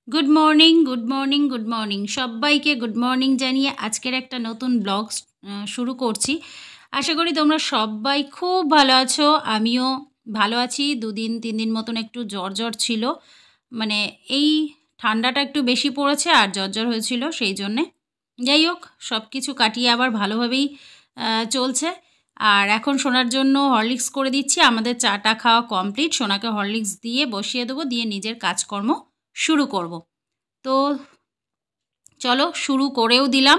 Good morning, good morning, good morning সবাইকে good morning জানিয়ে আজকের একটা নতুন ব্লগ শুরু করছি। আশা করি তোমরা সবাই খুব ভালো আছো। আমিও ভালো আছি। 2 দিন 3 দিন মতন একটু জ্বর জ্বর ছিল, মানে এই ঠান্ডাটা একটু বেশি পড়েছে আর জ্বর জ্বর হয়েছিল সেই জন্যে। যাই হোক, সব কিছু কাটিয়ে আবার ভালোভাবেই চলছে। আর এখন সোনার জন্য হরলিক্স করে দিচ্ছি। আমাদের চাটা খাওয়া কমপ্লিট, সোনাকে হরলিক্স দিয়ে বসিয়ে দেবো, দিয়ে নিজের কাজকর্ম শুরু করব। তো চলো শুরু করেও দিলাম।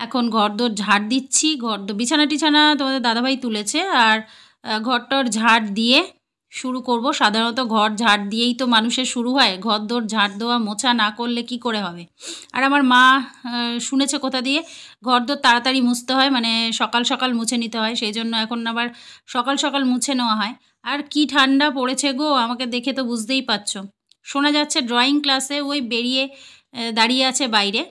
এখন ঘরদোর ঝাড় দিচ্ছি, ঘরদোর বিছানা টিছানা তোমাদের দাদাভাই তুলেছে, আর ঘরটর ঝাড় দিয়ে শুরু করব। সাধারণত ঘর ঝাড় দিয়েই তো মানুষের শুরু হয়, ঘরদোর ঝাড় দেওয়া মোছা না করলে কি করে হবে। আর আমার মা শুনেছে কোথা দিয়ে ঘরদোর তাড়াতাড়ি মুছতে হয়, মানে সকাল সকাল মুছে নিতে হয়, সেই জন্য এখন আবার সকাল সকাল মুছে নেওয়া হয়। আর কি ঠান্ডা পড়েছে গো, আমাকে দেখে তো বুঝতেই পারছো। শোনা যাচ্ছে ড্রয়িং ক্লাসে ওই বেরিয়ে দাঁড়িয়ে আছে বাইরে।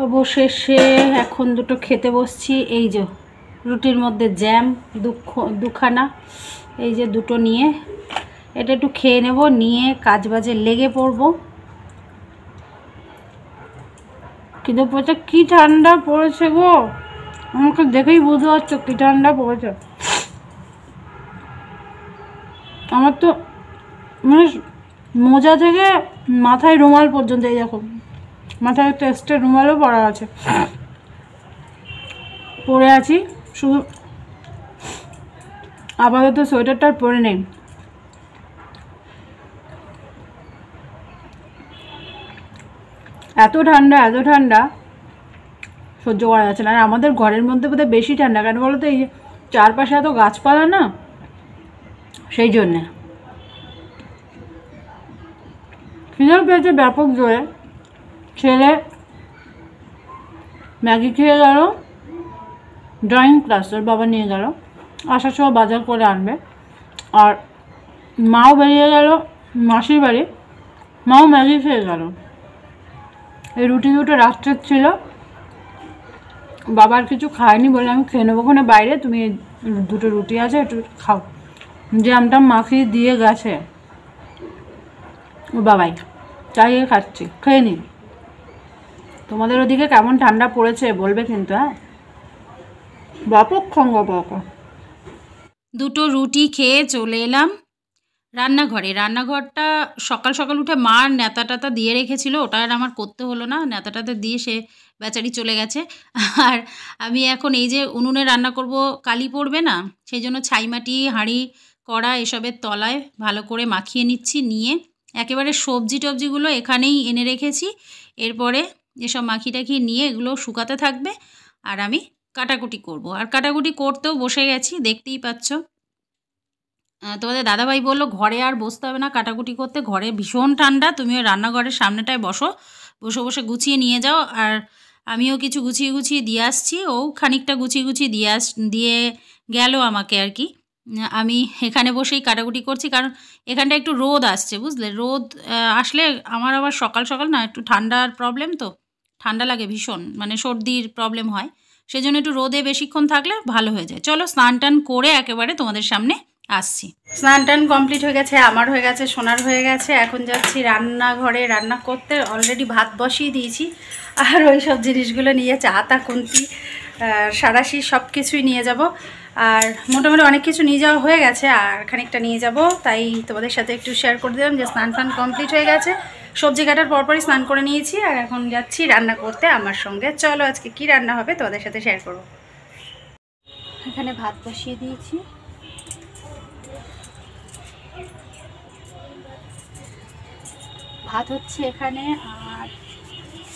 অবশেষে এখন দুটো খেতে বসছি। এই যে রুটির মধ্যে জ্যাম দুখানা, এই যে দুটো নিয়ে এটা একটু খেয়ে নেব, নিয়ে কাজ বাজে লেগে পড়ব। কিন্তু পড়ছে কী ঠান্ডা পড়েছে গো, আমাকে দেখেই বুঝতে পারছো কী ঠান্ডা পড়েছে। আমার তো মানে মোজা থেকে মাথায় রুমাল পর্যন্ত, এই দেখো মাথায় একটা এক্সট্রা রুমালও পরা আছে, পরে আছি। শুধু আপাতত সোয়েটারটা পরে নেই। এত ঠান্ডা সহ্য করা যাচ্ছে না। আর আমাদের ঘরের মধ্যে বোধহয় বেশি ঠান্ডা, কেন বলো তো, এই যে চারপাশে এত গাছপালা না, সেই জন্যে। খিদেও পেয়েছে ব্যাপক জোরে। ছেলে ম্যাগি খেয়ে গেল, ড্রয়িং ক্লাস ওর বাবা নিয়ে গেল, আসার সময় বাজার করে আনবে। আর মাও বেরিয়ে গেল মাসির বাড়ি, মাও ম্যাগি খেয়ে গেল। এই রুটি দুটো রাত্রের ছিল, বাবার কিছু খায়নি বলে আমি খেয়ে নেবো ওখানে বাইরে, তুমি দুটো রুটি আছে একটু খাও। জ্যামটা মাখিয়ে দিয়ে গেছে ও বাবাই, তাই খাচ্ছি, খেয়ে নি। তোমাদের ওদিকে কেমন ঠান্ডা পড়েছে বলবে কিন্তু, হ্যাঁ, ব্যাপক ঠান্ডা ব্যাপক। দুটো রুটি খেয়ে চলে এলাম রান্নাঘরে। রান্নাঘরটা সকাল সকাল উঠে মা নেতা টাতা দিয়ে রেখেছিল, ওটা আর আমার করতে হলো না, নেতা টাতা দিয়ে সে বেচারি চলে গেছে। আর আমি এখন এই যে উনুনে রান্না করব, কালি পড়বে না, সেই জন্য ছাইমাটি হাঁড়ি কড়া এসবের তলায় ভালো করে মাখিয়ে নিচ্ছি, নিয়ে একেবারে সবজি টবজিগুলো এখানেই এনে রেখেছি। এরপরে এসব মাখি টাখি নিয়ে এগুলো শুকাতে থাকবে, আর আমি কাটাকুটি করব। আর কাটাকুটি করতেও বসে গেছি, দেখতেই পাচ্ছ। তোমাদের দাদাভাই বললো ঘরে আর বসতে হবে না কাটাকুটি করতে, ঘরে ভীষণ ঠান্ডা, তুমি ওই রান্নাঘরের সামনেটায় বসে বসে গুছিয়ে নিয়ে যাও। আর আমিও কিছু গুছিয়ে দিয়ে আসছি, ও খানিকটা গুছিয়ে দিয়ে গেল আমাকে আর কি। আমি এখানে বসেই কাটাকুটি করছি, কারণ এখানটা একটু রোদ আসছে, বুঝলে, রোদ আসলে আমার আবার সকাল সকাল না একটু ঠান্ডার প্রবলেম, তো ঠান্ডা লাগে ভীষণ, মানে সর্দির প্রবলেম হয়, সেই জন্য একটু রোদে বেশিক্ষণ থাকলে ভালো হয়ে যায়। চলো স্নান টান করে একেবারে তোমাদের সামনে আসছি। স্নান টান কমপ্লিট হয়ে গেছে, আমার হয়ে গেছে, সোনার হয়ে গেছে। এখন যাচ্ছি রান্নাঘরে রান্না করতে। অলরেডি ভাত বসিয়ে দিয়েছি, আর ওই সব জিনিসগুলো নিয়ে চাতা খুন্তি সারাশি সব কিছুই নিয়ে যাব। আর মোটামুটি অনেক কিছু নিয়ে যাওয়া হয়ে গেছে, আর খানিকটা নিয়ে যাব, তাই তোমাদের সাথে একটু শেয়ার করে দিলাম যে স্নান টান কমপ্লিট হয়ে গেছে। সবজি কাটার পরপরই স্নান করে নিয়েছি, আর এখন যাচ্ছি রান্না করতে আমার সঙ্গে। চলো আজকে কি রান্না হবে তোমাদের সাথে শেয়ার করব। এখানে ভাত বসিয়ে দিয়েছি, ভাত হচ্ছে এখানে। আর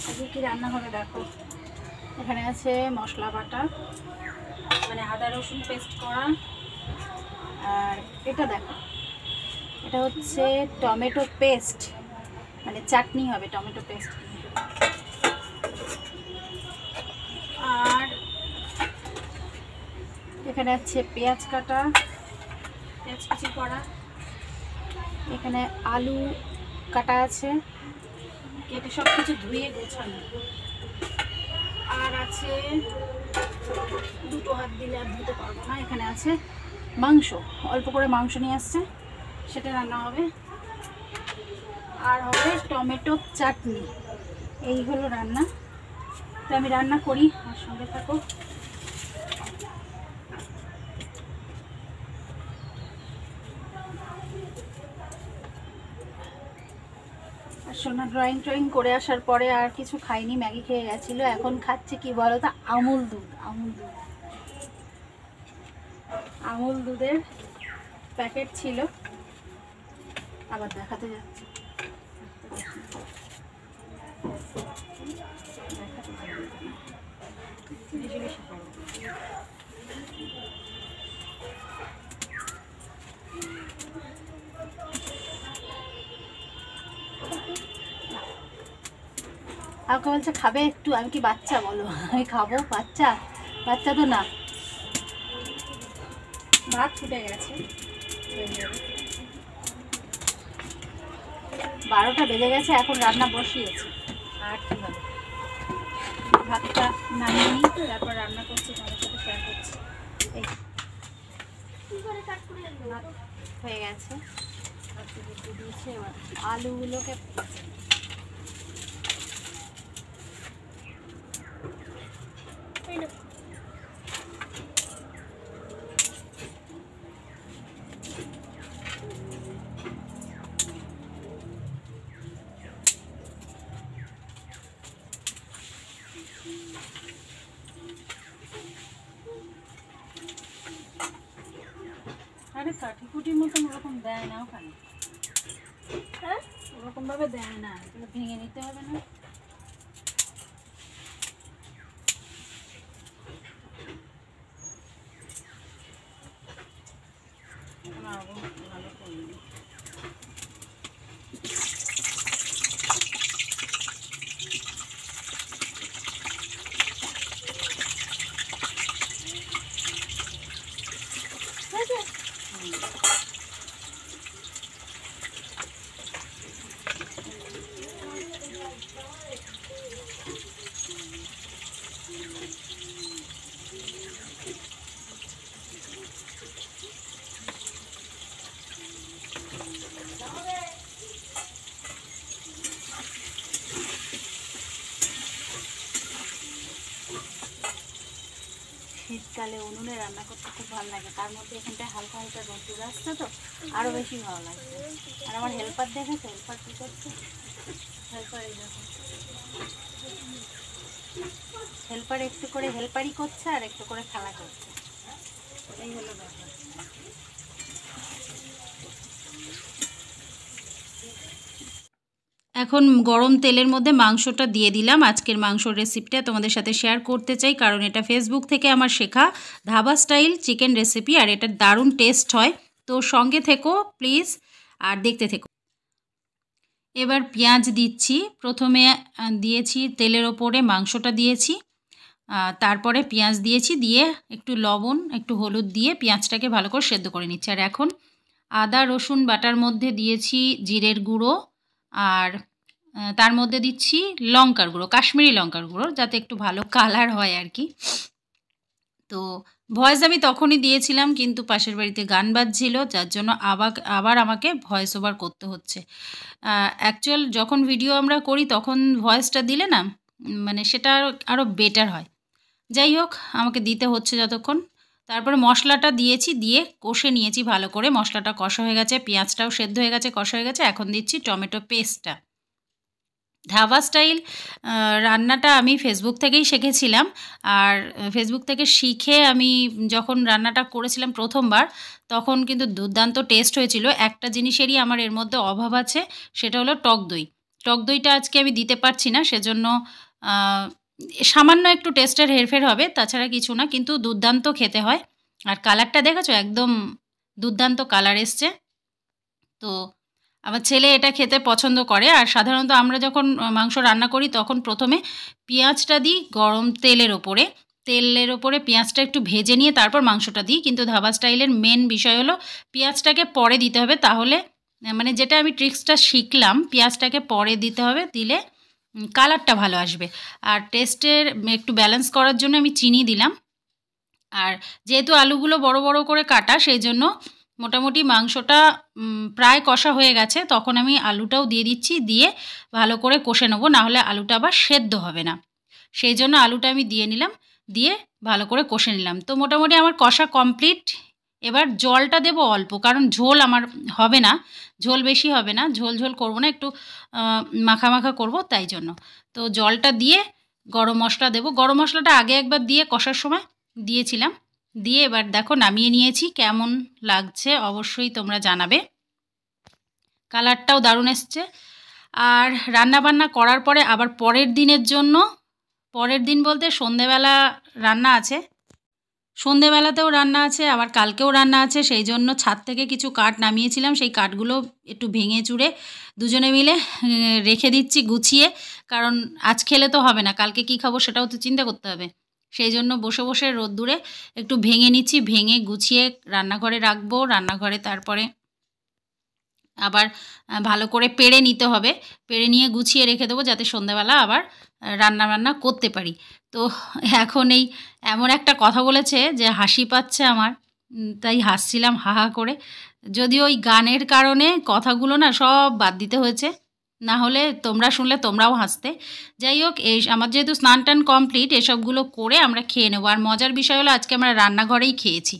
আজকে কি রান্না হবে দেখো, এখানে আছে মশলা বাটা, মানে আদা রসুন পেস্ট করা। আর এটা দেখো, এটা হচ্ছে টমেটো পেস্ট, মানে চাটনি হবে টমেটো পেস্ট। আর এখানে আছে পেঁয়াজ কাটা, পেঁয়াজ কুচি করা, এখানে আলু কাটা আছে, কেটে সব কিছু ধুয়ে গোছানো। আর আছে দুটো হাত দিলে আর ধুতে পারবো না, এখানে আছে মাংস, অল্প করে মাংস নিয়ে আসছে, সেটা রান্না হবে। আর হবে টমেটো চাটনি। এই হলো রান্না। তো আমি রান্না করি, আর সঙ্গে থাকো। আর সোনা ড্রয়িং করে আসার পরে আর কিছু খাইনি, ম্যাগি খেয়ে গেছিলো। এখন খাচ্ছে কি বলো তো, আমুল দুধ। আমুল দুধের প্যাকেট ছিল, আবার দেখাতে যাচ্ছে। আমাকে বলছে খাবে একটু, আমি কি বাচ্চা বলো? আমি খাবো? বাচ্চা তো না। ভাত ফুটে গেছে, 12টা বেজে গেছে, এখন রান্না বসিয়েছি। আর কি হবে, ভাতটা নামিয়ে নিই, তারপর রান্না করছি, তোমাদের সাথে শেয়ার করছি। এই ভাত হয়ে গেছে, দিয়েছে। এবার আলুগুলোকে আরে কাঠিকুটির মতন ওরকম দেয় না ওখানে, হ্যাঁ ওরকম ভাবে দেয় না, এগুলো ভেঙে নিতে হবে না। ভালো করলি। শীতকালে উনুনে রান্না করতে খুব ভালো লাগে, তার মধ্যে এখানটায় হালকা হালকা রোদ্দুর আসছে তো আরও বেশি ভালো লাগছে। আর আমার হেল্পার দেখেছে, হেল্পার কী করছে, হেল্পার একটু করে হেল্পারই করছে আর একটু করে খেলা করছে, এই হলো ব্যাপার। এখন গরম তেলের মধ্যে মাংসটা দিয়ে দিলাম। আজকের মাংসর রেসিপিটা তোমাদের সাথে শেয়ার করতে চাই, কারণ এটা ফেসবুক থেকে আমার শেখা ধাবা স্টাইল চিকেন রেসিপি, আর এটা দারুণ টেস্ট হয়। তো সঙ্গে থেকো প্লিজ, আর দেখতে থেকো। এবার পেঁয়াজ দিচ্ছি, প্রথমে দিয়েছি তেলের ওপরে মাংসটা দিয়েছি, তারপরে পেঁয়াজ দিয়েছি, দিয়ে একটু লবণ একটু হলুদ দিয়ে পেঁয়াজটাকে ভালো করে সেদ্ধ করে নিচ্ছি। আর এখন আদা রসুন বাটার মধ্যে দিয়েছি জিরের গুঁড়ো, আর তার মধ্যে দিচ্ছি লঙ্কার গুঁড়ো, কাশ্মীরি লঙ্কার গুঁড়ো, যাতে একটু ভালো কালার হয় আর কি। তো ভয়েস আমি তখনই দিয়েছিলাম, কিন্তু পাশের বাড়িতে গান বাজছিল, যার জন্য আবার আমাকে ভয়েস ওভার করতে হচ্ছে। অ্যাকচুয়াল যখন ভিডিও আমরা করি তখন ভয়েসটা দিলে না মানে সেটা আরও বেটার হয়। যাই হোক, আমাকে দিতে হচ্ছে যতক্ষণ। তারপরে মশলাটা দিয়েছি, দিয়ে কষে নিয়েছি ভালো করে। মশলাটা কষা হয়ে গেছে, পেঁয়াজটাও সেদ্ধ হয়ে গেছে, কষা হয়ে গেছে। এখন দিচ্ছি টমেটো পেস্টটা। ধাবা স্টাইল রান্নাটা আমি ফেসবুক থেকেই শিখেছিলাম, আর ফেসবুক থেকে শিখে আমি যখন রান্নাটা করেছিলাম প্রথমবার, তখন কিন্তু দুর্দান্ত টেস্ট হয়েছিল। একটা জিনিসেরই আমার এর মধ্যে অভাব আছে, সেটা হলো টক দই। টক দইটা আজকে আমি দিতে পারছি না, সেজন্য সামান্য একটু টেস্টের হেরফের হবে, তাছাড়া কিছু না, কিন্তু দুর্দান্ত খেতে হয়। আর কালারটা দেখেছো, একদম দুর্দান্ত কালার এসছে। তো আমার ছেলে এটা খেতে পছন্দ করে। আর সাধারণত আমরা যখন মাংস রান্না করি তখন প্রথমে পেঁয়াজটা দিই গরম তেলের ওপরে পেঁয়াজটা একটু ভেজে নিয়ে তারপর মাংসটা দিই, কিন্তু ধাবা স্টাইলের মেন বিষয় হলো পেঁয়াজটাকে পরে দিতে হবে। তাহলে মানে যেটা আমি ট্রিক্সটা শিখলাম, পেঁয়াজটাকে পরে দিতে হবে, দিলে কালারটা ভালো আসবে। আর টেস্টের একটু ব্যালেন্স করার জন্য আমি চিনি দিলাম। আর যেহেতু আলুগুলো বড় বড় করে কাটা, সেই জন্য মোটামুটি মাংসটা প্রায় কষা হয়ে গেছে, তখন আমি আলুটাও দিয়ে দিচ্ছি, দিয়ে ভালো করে কষে নেবো, নাহলে আলুটা আবার সেদ্ধ হবে না। সেই জন্য আলুটা আমি দিয়ে নিলাম, দিয়ে ভালো করে কষে নিলাম। তো মোটামুটি আমার কষা কমপ্লিট। এবার জলটা দেবো অল্প, কারণ ঝোল আমার হবে না, ঝোল বেশি হবে না, ঝোল ঝোল করবো না, একটু মাখা মাখা করবো, তাই জন্য। তো জলটা দিয়ে গরম মশলা দেবো, গরম মশলাটা আগে একবার দিয়ে কষার সময় দিয়েছিলাম, দিয়ে এবার দেখো নামিয়ে নিয়েছি। কেমন লাগছে অবশ্যই তোমরা জানাবে, কালারটাও দারুণ এসছে। আর রান্নাবান্না করার পরে আবার পরের দিনের জন্য, পরের দিন বলতে সন্ধেবেলা রান্না আছে, সন্ধেবেলাতেও রান্না আছে, আবার কালকেও রান্না আছে, সেই জন্য ছাদ থেকে কিছু কাঠ নামিয়েছিলাম, সেই কাঠগুলো একটু ভেঙে চুড়ে দুজনে মিলে রেখে দিচ্ছি গুছিয়ে, কারণ আজ খেলে তো হবে না, কালকে কি খাবো সেটাও তো চিন্তা করতে হবে। সেই জন্য বসে বসে রোদ্দুরে একটু ভেঙে নিচ্ছি, ভেঙে গুছিয়ে রান্নাঘরে রাখবো, রান্নাঘরে তারপরে আবার ভালো করে পেড়ে নিতে হবে, পেড়ে নিয়ে গুছিয়ে রেখে দেবো, যাতে সন্ধ্যাবেলা আবার রান্না করতে পারি। তো এখন এই এমন একটা কথা বলেছে যে হাসি পাচ্ছে আমার, তাই হাসছিলাম হা হা করে। যদিও ওই গানের কারণে কথাগুলো না সব বাদ দিতে হয়েছে, না হলে তোমরা শুনলে তোমরাও হাসতে। যাই হোক, এই আমার যেহেতু স্নান টান কমপ্লিট, এসবগুলো করে আমরা খেয়ে নেবো। আর মজার বিষয় হলো আজকে আমরা রান্নাঘরেই খেয়েছি।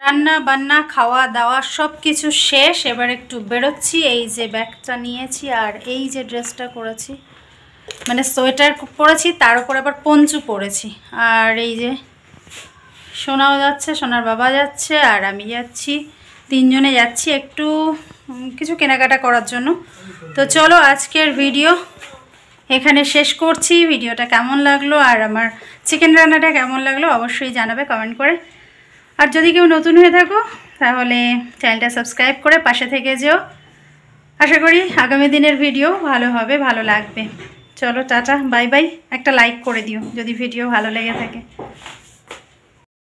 রান্না বান্না খাওয়া দাওয়া সব কিছু শেষ, এবার একটু বেরোচ্ছি। এই যে ব্যাগটা নিয়েছি আর এই যে ড্রেসটা করেছি, মানে সোয়েটার পরেছি, তার উপর আবার পঞ্চু পরেছি। আর এই যে সোনাও যাচ্ছে, সোনার বাবা যাচ্ছে, আর আমি যাচ্ছি, তিনজনে যাচ্ছি একটু কিছু কেনাকাটা করার জন্য। তো চলো আজকের ভিডিও এখানে শেষ করছি। ভিডিওটা কেমন লাগলো আর আমার চিকেন রান্নাটা কেমন লাগলো অবশ্যই জানাবে কমেন্ট করে। আর যদি কেউ নতুন হয়ে থাকো তাহলে চ্যানেলটা সাবস্ক্রাইব করে পাশে থেকে যেও। আশা করি আগামী দিনের ভিডিও ভালো হবে, ভালো লাগবে। চলো টাটা, বাই বাই। একটা লাইক করে দিও যদি ভিডিও ভালো লেগে থাকে।